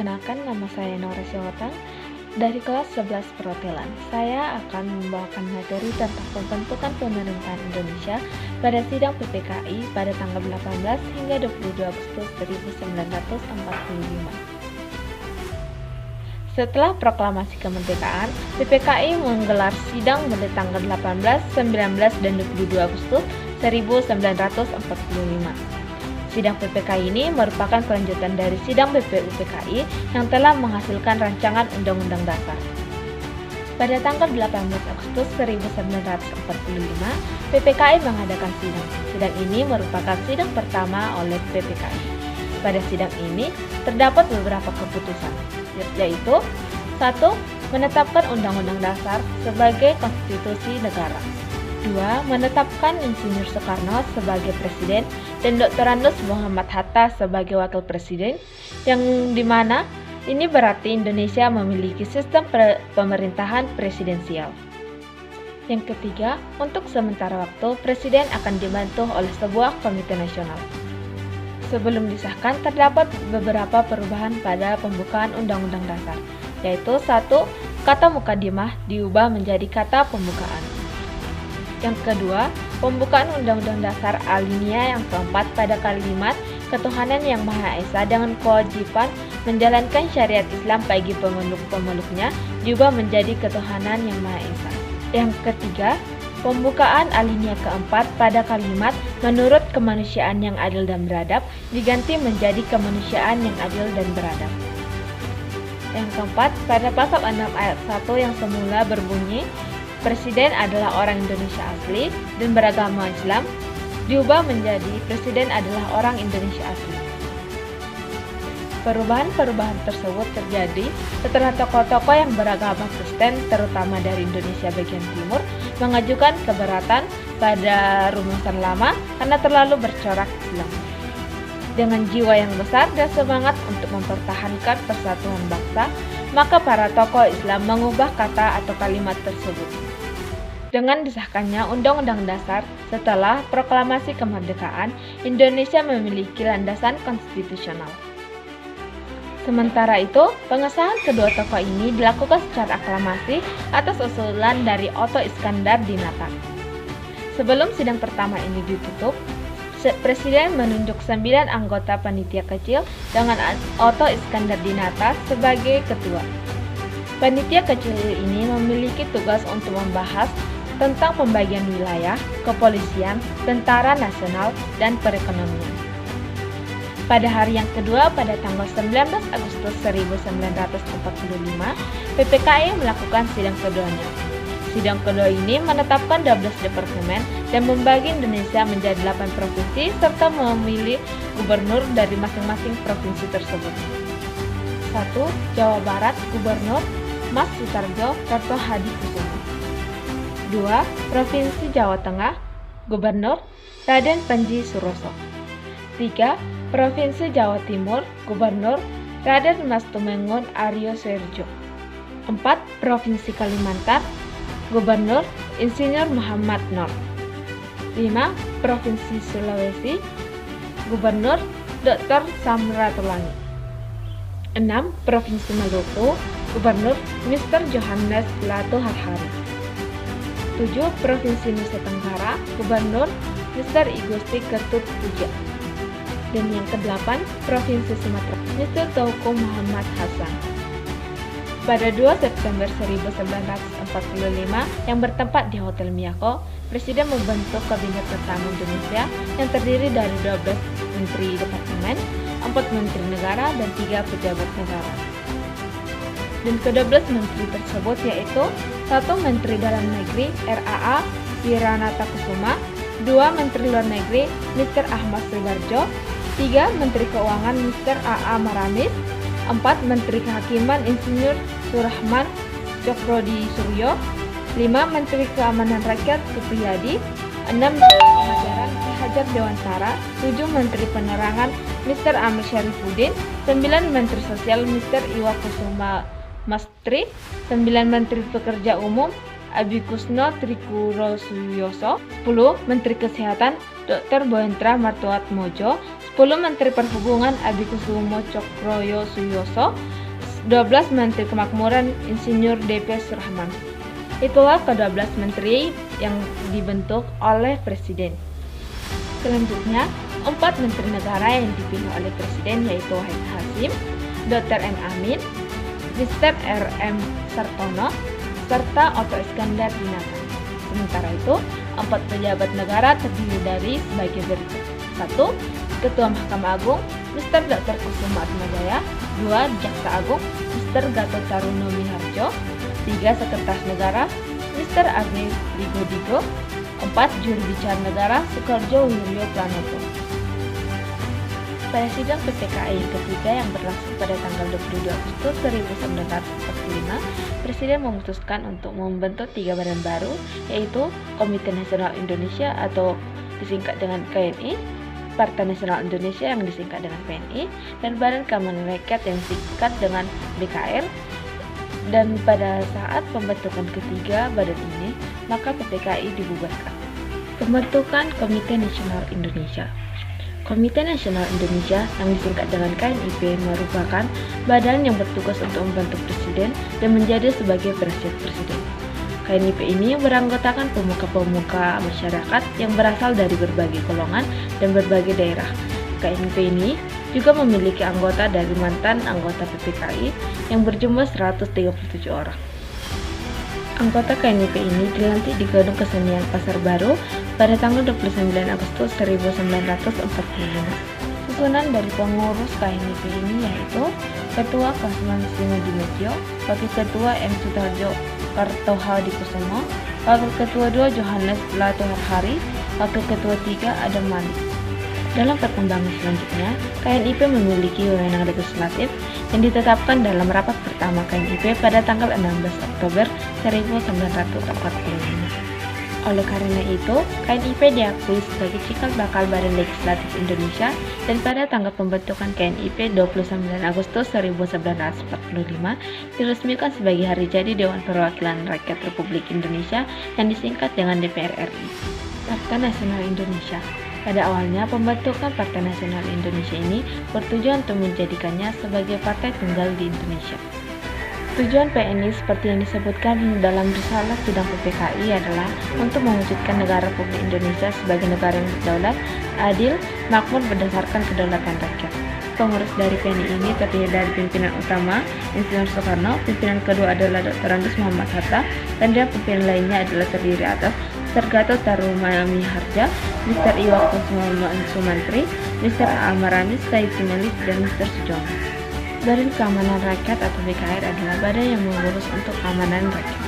Perkenalkan, nama saya Nora Syawatang dari kelas 11 Perhotelan. Saya akan membawakan materi tentang pembentukan pemerintahan Indonesia pada sidang PPKI pada tanggal 18 hingga 22 Agustus 1945. Setelah proklamasi kemerdekaan, PPKI menggelar sidang pada tanggal 18, 19, dan 22 Agustus 1945. Sidang PPKI ini merupakan kelanjutan dari sidang BPUPKI yang telah menghasilkan rancangan Undang-Undang Dasar. Pada tanggal 18 Agustus 1945, PPKI mengadakan sidang. Sidang ini merupakan sidang pertama oleh PPKI. Pada sidang ini terdapat beberapa keputusan, yaitu 1. Menetapkan Undang-Undang Dasar sebagai konstitusi negara. 2. Menetapkan Insinyur Soekarno sebagai Presiden dan Dr. Andes Muhammad Hatta sebagai Wakil Presiden, yang dimana ini berarti Indonesia memiliki sistem pemerintahan presidensial. Yang ketiga, untuk sementara waktu, Presiden akan dibantu oleh sebuah komite nasional. Sebelum disahkan, terdapat beberapa perubahan pada pembukaan Undang-Undang Dasar, yaitu 1. Kata mukadimah diubah menjadi kata pembukaan. Yang kedua, pembukaan Undang-Undang Dasar alinea yang keempat pada kalimat ketuhanan yang Maha Esa dengan kewajiban menjalankan syariat Islam bagi pemeluk-pemeluknya diubah menjadi ketuhanan yang Maha Esa. Yang ketiga, pembukaan alinea keempat pada kalimat menurut kemanusiaan yang adil dan beradab diganti menjadi kemanusiaan yang adil dan beradab. Yang keempat, pada pasal 6 ayat 1 yang semula berbunyi Presiden adalah orang Indonesia asli dan beragama Islam, diubah menjadi Presiden adalah orang Indonesia asli. Perubahan-perubahan tersebut terjadi setelah tokoh-tokoh yang beragama Kristen, terutama dari Indonesia bagian timur, mengajukan keberatan pada rumusan lama karena terlalu bercorak Islam. Dengan jiwa yang besar dan semangat untuk mempertahankan persatuan bangsa, maka para tokoh Islam mengubah kata atau kalimat tersebut. Dengan disahkannya Undang-Undang Dasar setelah proklamasi kemerdekaan, Indonesia memiliki landasan konstitusional. Sementara itu, pengesahan kedua tokoh ini dilakukan secara aklamasi atas usulan dari Otto Iskandar Dinata. Sebelum sidang pertama ini ditutup, Presiden menunjuk 9 anggota panitia kecil dengan Otto Iskandar Dinata sebagai ketua. Panitia kecil ini memiliki tugas untuk membahas tentang pembagian wilayah, kepolisian, tentara nasional, dan perekonomian. Pada hari yang kedua, pada tanggal 19 Agustus 1945, PPKI melakukan sidang keduanya. Sidang kedua ini menetapkan 12 departemen dan membagi Indonesia menjadi 8 provinsi serta memilih gubernur dari masing-masing provinsi tersebut. 1. Jawa Barat, Gubernur Mas Sutarjo Kerto Hadi Kusumo. 2. Provinsi Jawa Tengah, Gubernur Raden Panji Suroso. 3. Provinsi Jawa Timur, Gubernur Raden Mas Tumengun Aryo Suherjo. 4. Provinsi Kalimantan, Gubernur Insinyur Muhammad Nur. 5. Provinsi Sulawesi, Gubernur Dr. Samratulangi. 6. Provinsi Maluku, Gubernur Mr. Johannes Latu Harhari. 7. Provinsi Nusa Tenggara, Gubernur Mr. Igusti Ketut Puja. Dan yang ke-8, Provinsi Sumatera, Mr. Teuku Muhammad Hasan. Pada 2 September 1945 yang bertempat di Hotel Miyako, Presiden membentuk Kabinet Pertama Indonesia yang terdiri dari 12 Menteri Departemen, 4 Menteri Negara, dan 3 Pejabat Negara. Dan ke-12 Menteri tersebut yaitu 1. Menteri Dalam Negeri RAA Wiranata Kusuma, 2. Menteri Luar Negeri Mr. Ahmad Subarjo, 3. Menteri Keuangan Mr. AA Maramis, 4. Menteri Kehakiman Insinyur Surahman Cokrodi Suryo, 5. Menteri Keamanan Rakyat Supriyadi, 6. Menteri Pengajaran Ki Hajar Dewantara, 7. Menteri Penerangan Mr. Amir Syarifuddin, 9. Menteri Sosial Mr. Iwa Kusuma Mastri, 9. Menteri Pekerja Umum Abikusno Trikurosuyoso, 10. Menteri Kesehatan Dr. Boentra Martuatmojo, 10 Menteri Perhubungan Adi Kusumo Cokroyo Suyoso, 12 Menteri Kemakmuran Insinyur DP Surahman. Itulah ke-12 menteri yang dibentuk oleh Presiden. Selanjutnya, 4 Menteri Negara yang dipilih oleh Presiden yaitu Wahid Hasyim, Dr. M. Amin, Mr. R.M. Sartono, serta Otto Iskandar Dinata. Sementara itu, 4 pejabat negara terdiri dari sebagai berikut. 1. Ketua Mahkamah Agung, Mr. Dr. Kusuma Atmajaya. 2. Jaksa Agung, Mr. Gatot Taruno Miharjo. 3. Sekretaris Negara, Mr. Age Digo. 4. Juru bicara negara, Soekarjo Wiryo Pranoto. Pada sidang PPKI ketiga yang berlangsung pada tanggal 22 Agustus 1945, Presiden memutuskan untuk membentuk 3 badan baru, yaitu Komite Nasional Indonesia atau disingkat dengan KNI, Partai Nasional Indonesia yang disingkat dengan PNI, dan Badan Keamanan Rakyat yang disingkat dengan BKR. Dan pada saat pembentukan ketiga badan ini, maka PPKI dibubarkan. Pembentukan Komite Nasional Indonesia. Komite Nasional Indonesia yang disingkat dengan KNIP merupakan badan yang bertugas untuk membantu Presiden dan menjadi sebagai penasihat Presiden. KNIP ini beranggotakan pemuka-pemuka masyarakat yang berasal dari berbagai golongan dan berbagai daerah. KNIP ini juga memiliki anggota dari mantan anggota PPKI yang berjumlah 137 orang. Anggota KNIP ini dilantik di Gedung Kesenian Pasar Baru pada tanggal 29 Agustus 1945. Susunan dari pengurus KNIP ini yaitu Ketua Kasman Sinodimedjo, Wakil Ketua M. Sutarjo Kartohadikusumo, Wakil Ketua 2 Johannes Latoharhari, Wakil Ketua 3 Adam Malik. Dalam perkembangan selanjutnya, KNIP memiliki wewenang legislatif yang ditetapkan dalam rapat pertama KNIP pada tanggal 16 Oktober 1945. Oleh karena itu, KNIP diakui sebagai cikal bakal Badan Legislatif Indonesia dan pada tanggal pembentukan KNIP 29 Agustus 1945 diresmikan sebagai hari jadi Dewan Perwakilan Rakyat Republik Indonesia yang disingkat dengan DPR RI. Partai Nasional Indonesia. Pada awalnya, pembentukan Partai Nasional Indonesia ini bertujuan untuk menjadikannya sebagai partai tunggal di Indonesia. Tujuan PNI seperti yang disebutkan dalam risalah sidang PPKI adalah untuk mewujudkan negara Republik Indonesia sebagai negara yang berdaulat, adil, makmur berdasarkan kedaulatan rakyat. Pengurus dari PNI ini terdiri dari pimpinan utama Insinyur Soekarno, pimpinan kedua adalah Dr. Andes Muhammad Hatta, dan pimpinan lainnya adalah terdiri atas Mr. Gatot Taruno Miharja, Mr. Iwa Kusuma Sumantri, Mr. Amaramis Said Simelis, dan Mr. Sujono. Badan Keamanan Rakyat atau BKR adalah badan yang mengurus untuk keamanan rakyat.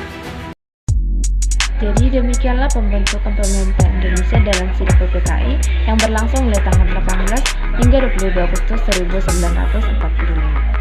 Jadi demikianlah pembentukan pemerintah Indonesia dalam sidang PPKI yang berlangsung mulai tanggal 18 hingga 22 Agustus 1945.